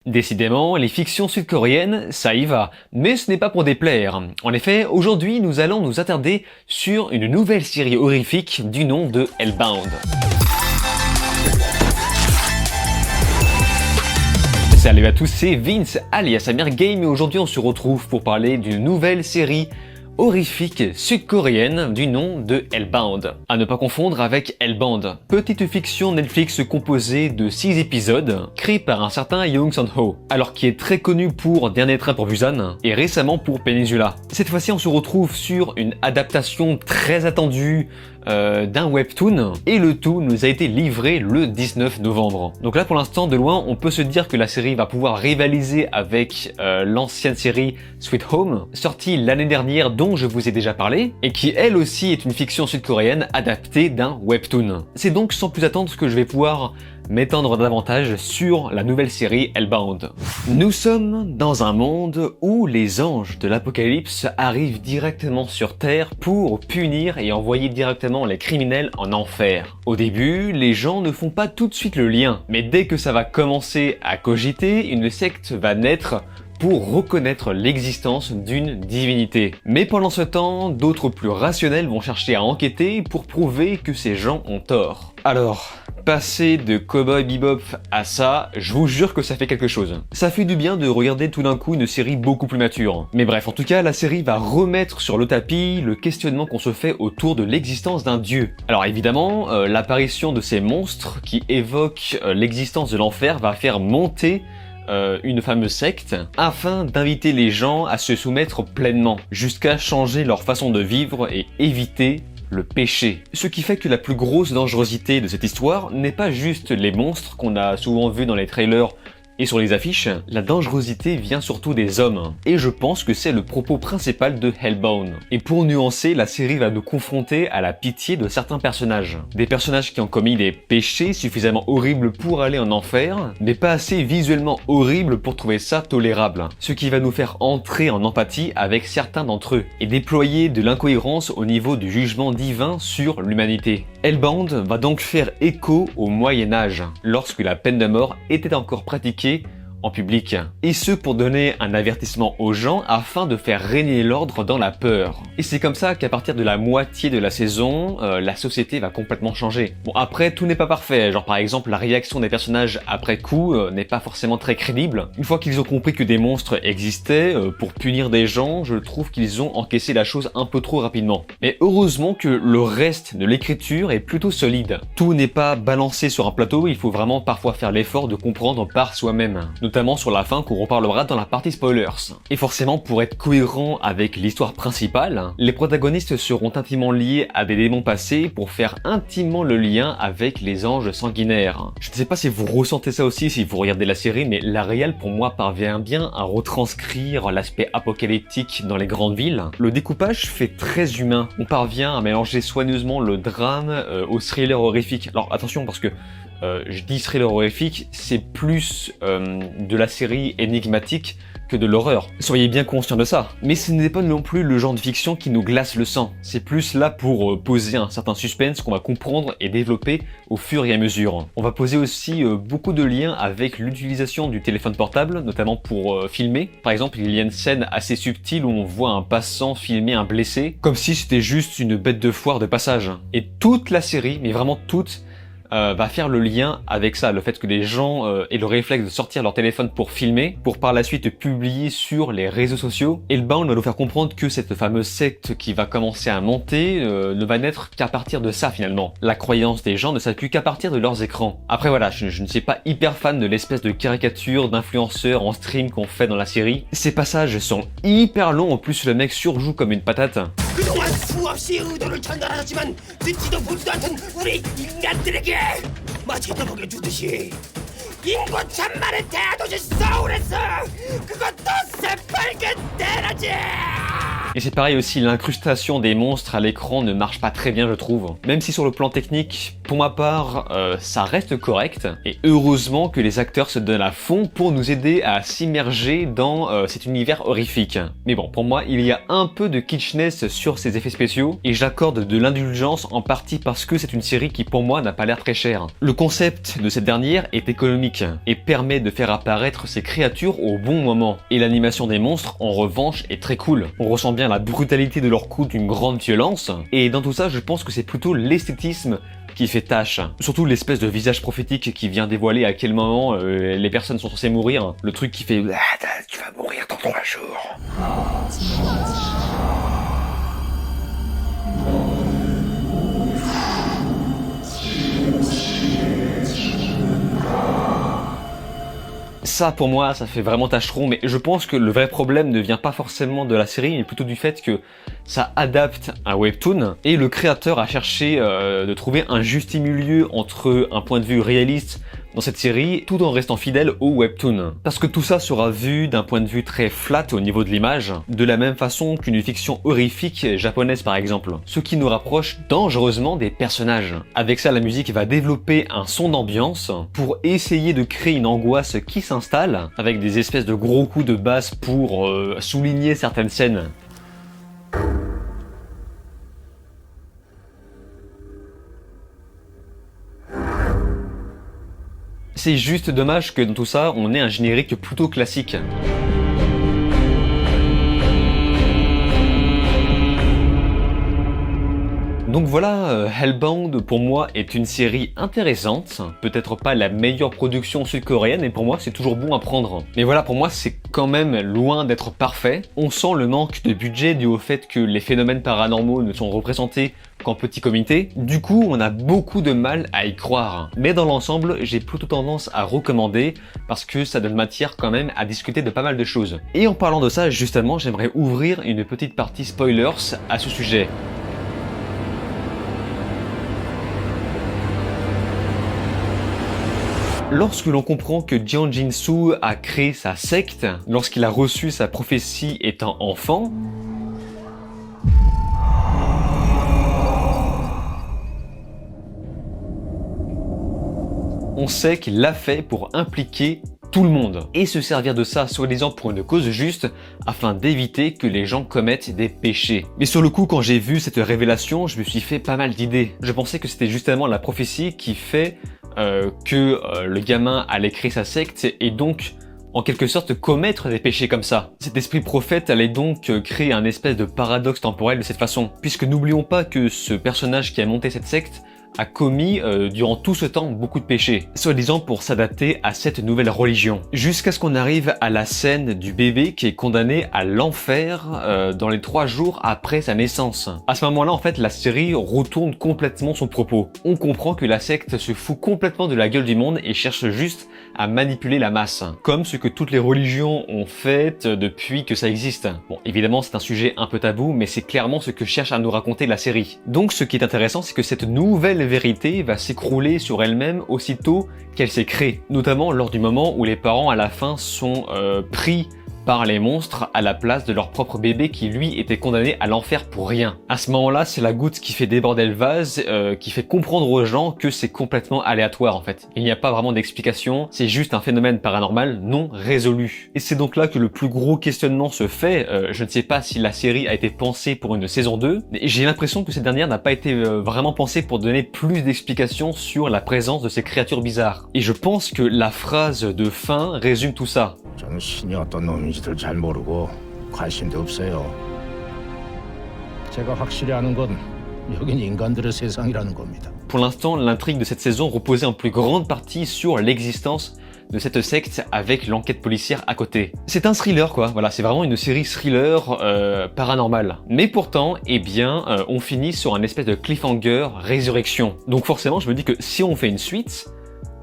Décidément, les fictions sud-coréennes, ça y va, mais ce n'est pas pour déplaire. En effet, aujourd'hui, nous allons nous attarder sur une nouvelle série horrifique du nom de Hellbound. Salut à tous, c'est Vince alias Amir Game et aujourd'hui on se retrouve pour parler d'une nouvelle série horrifique sud-coréenne du nom de Hellbound. À ne pas confondre avec Hellbound, petite fiction Netflix composée de 6 épisodes, créée par un certain Young Sun-ho, alors qui est très connu pour Dernier Train pour Busan et récemment pour Peninsula. Cette fois-ci on se retrouve sur une adaptation très attendue d'un webtoon et le tout nous a été livré le 19 novembre. Donc là pour l'instant de loin on peut se dire que la série va pouvoir rivaliser avec l'ancienne série Sweet Home, sortie l'année dernière dont je vous ai déjà parlé et qui elle aussi est une fiction sud-coréenne adaptée d'un webtoon. C'est donc sans plus attendre que je vais pouvoir m'étendre davantage sur la nouvelle série Hellbound. Nous sommes dans un monde où les anges de l'apocalypse arrivent directement sur Terre pour punir et envoyer directement les criminels en enfer. Au début, les gens ne font pas tout de suite le lien, mais dès que ça va commencer à cogiter, une secte va naître pour reconnaître l'existence d'une divinité. Mais pendant ce temps, d'autres plus rationnels vont chercher à enquêter pour prouver que ces gens ont tort. Alors, passer de Cowboy Bebop à ça, je vous jure que ça fait quelque chose. Ça fait du bien de regarder tout d'un coup une série beaucoup plus mature. Mais bref, en tout cas, la série va remettre sur le tapis le questionnement qu'on se fait autour de l'existence d'un dieu. Alors évidemment, l'apparition de ces monstres qui évoquent l'existence de l'enfer va faire monter une fameuse secte afin d'inviter les gens à se soumettre pleinement, jusqu'à changer leur façon de vivre et éviter le péché. Ce qui fait que la plus grosse dangerosité de cette histoire n'est pas juste les monstres qu'on a souvent vus dans les trailers et sur les affiches, la dangerosité vient surtout des hommes. Et je pense que c'est le propos principal de Hellbound. Et pour nuancer, la série va nous confronter à la pitié de certains personnages. Des personnages qui ont commis des péchés suffisamment horribles pour aller en enfer, mais pas assez visuellement horribles pour trouver ça tolérable. Ce qui va nous faire entrer en empathie avec certains d'entre eux, et déployer de l'incohérence au niveau du jugement divin sur l'humanité. Hellbound va donc faire écho au Moyen-Âge, lorsque la peine de mort était encore pratiquée en public. Et ce pour donner un avertissement aux gens afin de faire régner l'ordre dans la peur. Et c'est comme ça qu'à partir de la moitié de la saison, la société va complètement changer. Bon après, tout n'est pas parfait, genre par exemple la réaction des personnages après coup n'est pas forcément très crédible. Une fois qu'ils ont compris que des monstres existaient, pour punir des gens, je trouve qu'ils ont encaissé la chose un peu trop rapidement. Mais heureusement que le reste de l'écriture est plutôt solide. Tout n'est pas balancé sur un plateau, il faut vraiment parfois faire l'effort de comprendre par soi-même. Notamment sur la fin qu'on reparlera dans la partie spoilers. Et forcément, pour être cohérent avec l'histoire principale, les protagonistes seront intimement liés à des démons passés pour faire intimement le lien avec les anges sanguinaires. Je ne sais pas si vous ressentez ça aussi si vous regardez la série, mais la réal pour moi parvient bien à retranscrire l'aspect apocalyptique dans les grandes villes. Le découpage fait très humain. On parvient à mélanger soigneusement le drame au thriller horrifique. Alors attention parce que je dis thriller horrifique, c'est plus de la série énigmatique que de l'horreur. Soyez bien conscients de ça. Mais ce n'est pas non plus le genre de fiction qui nous glace le sang. C'est plus là pour poser un certain suspense qu'on va comprendre et développer au fur et à mesure. On va poser aussi beaucoup de liens avec l'utilisation du téléphone portable, notamment pour filmer. Par exemple, il y a une scène assez subtile où on voit un passant filmer un blessé, comme si c'était juste une bête de foire de passage. Et toute la série, mais vraiment toute, va faire le lien avec ça, le fait que les gens aient le réflexe de sortir leur téléphone pour filmer, pour par la suite publier sur les réseaux sociaux. Hellbound va nous faire comprendre que cette fameuse secte qui va commencer à monter ne va naître qu'à partir de ça finalement. La croyance des gens ne s'appuie qu'à partir de leurs écrans. Après voilà, je ne suis pas hyper fan de l'espèce de caricature d'influenceurs en stream qu'on fait dans la série. Ces passages sont hyper longs, en plus le mec surjoue comme une patate. 그동안 수없이 의도를 전달하지만 듣지도 보지도 않던 우리 인간들에게 마치 떠먹여 주듯이 인고 천만의 대도시 서울에서 그것도 새빨간 대낮에 Et c'est pareil aussi, l'incrustation des monstres à l'écran ne marche pas très bien je trouve. Même si sur le plan technique, pour ma part, ça reste correct. Et heureusement que les acteurs se donnent à fond pour nous aider à s'immerger dans cet univers horrifique. Mais bon, pour moi, il y a un peu de kitschness sur ces effets spéciaux et j'accorde de l'indulgence en partie parce que c'est une série qui pour moi n'a pas l'air très chère. Le concept de cette dernière est économique et permet de faire apparaître ces créatures au bon moment. Et l'animation des monstres, en revanche, est très cool. On ressent bien la brutalité de leurs coups d'une grande violence. Et dans tout ça, je pense que c'est plutôt l'esthétisme qui fait tâche. Surtout l'espèce de visage prophétique qui vient dévoiler à quel moment les personnes sont censées mourir. Le truc qui fait « Tu vas mourir dans 3 jours ». Ça pour moi, ça fait vraiment tâcheron, mais je pense que le vrai problème ne vient pas forcément de la série, mais plutôt du fait que ça adapte un webtoon, et le créateur a cherché de trouver un juste milieu entre un point de vue réaliste dans cette série, tout en restant fidèle au webtoon. Parce que tout ça sera vu d'un point de vue très flat au niveau de l'image, de la même façon qu'une fiction horrifique japonaise par exemple, ce qui nous rapproche dangereusement des personnages. Avec ça, la musique va développer un son d'ambiance pour essayer de créer une angoisse qui s'installe, avec des espèces de gros coups de basse pour souligner certaines scènes. C'est juste dommage que dans tout ça, on ait un générique plutôt classique. Donc voilà, Hellbound pour moi est une série intéressante, peut-être pas la meilleure production sud-coréenne et pour moi c'est toujours bon à prendre. Mais voilà, pour moi c'est quand même loin d'être parfait. On sent le manque de budget dû au fait que les phénomènes paranormaux ne sont représentés qu'en petit comité. Du coup, on a beaucoup de mal à y croire. Mais dans l'ensemble, j'ai plutôt tendance à recommander parce que ça donne matière quand même à discuter de pas mal de choses. Et en parlant de ça, justement, j'aimerais ouvrir une petite partie spoilers à ce sujet. Lorsque l'on comprend que Jeon Jin-soo a créé sa secte, lorsqu'il a reçu sa prophétie étant enfant, on sait qu'il l'a fait pour impliquer tout le monde et se servir de ça soi-disant pour une cause juste afin d'éviter que les gens commettent des péchés. Mais sur le coup, quand j'ai vu cette révélation, je me suis fait pas mal d'idées. Je pensais que c'était justement la prophétie qui fait que le gamin allait créer sa secte et donc en quelque sorte commettre des péchés comme ça. Cet esprit prophète allait donc créer un espèce de paradoxe temporel de cette façon, puisque n'oublions pas que ce personnage qui a monté cette secte a commis durant tout ce temps beaucoup de péchés, soi-disant pour s'adapter à cette nouvelle religion. Jusqu'à ce qu'on arrive à la scène du bébé qui est condamné à l'enfer dans les 3 jours après sa naissance. À ce moment-là, en fait, la série retourne complètement son propos. On comprend que la secte se fout complètement de la gueule du monde et cherche juste à manipuler la masse, comme ce que toutes les religions ont fait depuis que ça existe. Bon, évidemment, c'est un sujet un peu tabou, mais c'est clairement ce que cherche à nous raconter la série. Donc, ce qui est intéressant, c'est que cette nouvelle vérité va s'écrouler sur elle-même aussitôt qu'elle s'est créée, notamment lors du moment où les parents à la fin sont pris par les monstres à la place de leur propre bébé qui lui était condamné à l'enfer pour rien. À ce moment-là, c'est la goutte qui fait déborder le vase, qui fait comprendre aux gens que c'est complètement aléatoire en fait. Il n'y a pas vraiment d'explication, c'est juste un phénomène paranormal non résolu. Et c'est donc là que le plus gros questionnement se fait. Je ne sais pas si la série a été pensée pour une saison 2, mais j'ai l'impression que cette dernière n'a pas été vraiment pensée pour donner plus d'explications sur la présence de ces créatures bizarres. Et je pense que la phrase de fin résume tout ça. 정신이 어떤 놈인지를 잘 모르고 관심도 없어요. 제가 확실히 아는 건 여긴 인간들의 세상이라는 겁니다. Pour l'instant, l'intrigue de cette saison reposait en plus grande partie sur l'existence de cette secte avec l'enquête policière à côté. C'est un thriller quoi, voilà, c'est vraiment une série thriller paranormale. Mais pourtant, eh bien, on finit sur un espèce de cliffhanger résurrection. Donc forcément, je me dis que si on fait une suite,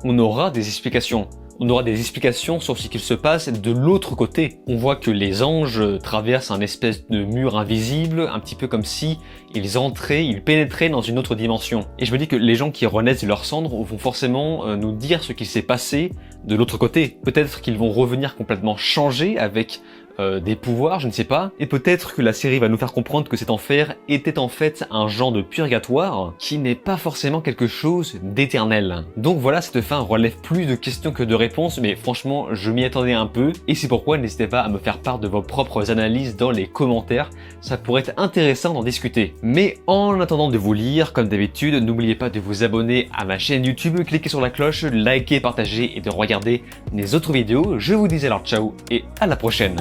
on aura des explications. On aura des explications sur ce qu'il se passe de l'autre côté. On voit que les anges traversent un espèce de mur invisible, un petit peu comme si ils pénétraient dans une autre dimension. Et je me dis que les gens qui renaissent de leurs cendres vont forcément nous dire ce qu'il s'est passé de l'autre côté. Peut-être qu'ils vont revenir complètement changés avec des pouvoirs, je ne sais pas. Et peut-être que la série va nous faire comprendre que cet enfer était en fait un genre de purgatoire qui n'est pas forcément quelque chose d'éternel. Donc voilà, cette fin relève plus de questions que de réponses, mais franchement, je m'y attendais un peu. Et c'est pourquoi n'hésitez pas à me faire part de vos propres analyses dans les commentaires. Ça pourrait être intéressant d'en discuter. Mais en attendant de vous lire, comme d'habitude, n'oubliez pas de vous abonner à ma chaîne YouTube, cliquez sur la cloche, likez, partagez et de regarder les autres vidéos. Je vous dis alors ciao et à la prochaine.